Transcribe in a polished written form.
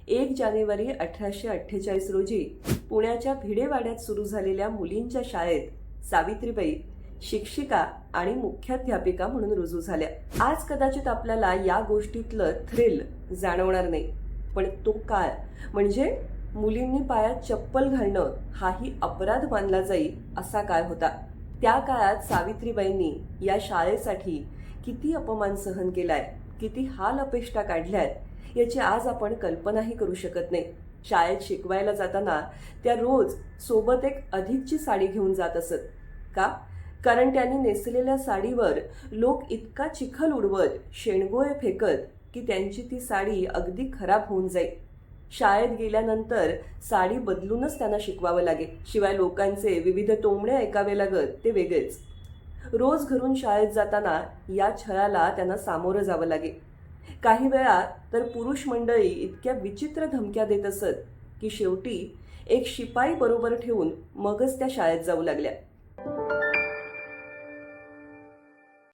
1 जानेवारी 1848 रोजी पुण्याच्या भिडेवाड्यात सुरू झालेल्या मुलींच्या शाळेत सावित्रीबाई शिक्षिका आणि मुख्याध्यापिका म्हणून रुजू झाल्या. आज कदाचित आपल्याला या गोष्टीतलं थ्रिल जाणवणार नाही, पण तो काळ म्हणजे मुलींनी पायात चप्पल घालणं हाही अपराध मानला जाईल असा काळ होता. त्या काळात सावित्रीबाईंनी या शाळेसाठी किती अपमान सहन केलाय, किती हाल अपेष्टा काढल्यात याची आज आपण कल्पनाही करू शकत नाही. शाळेत शिकवायला जाताना त्या रोज सोबत एक अधिकची साडी घेऊन जात असत. का? कारण त्यांनी नेसलेल्या साडीवर लोक इतका चिखल उडवत, शेणगोळे फेकत की त्यांची ती साडी अगदी खराब होऊन जाईल. शाळेत गेल्यानंतर साडी बदलूनच त्यांना शिकवावं लागे. शिवाय लोकांचे विविध टोमणे ऐकावे लागत ते वेगळेच. रोज घरून शाळेत जाताना या छळाला त्यांना सामोरं जावं लागे. काही वेळा तर पुरुष मंडळी इतक्या विचित्र धमक्या देत असत की शेवटी एक शिपाई बरोबर ठेवून मगच त्या शाळेत जाऊ लागल्या.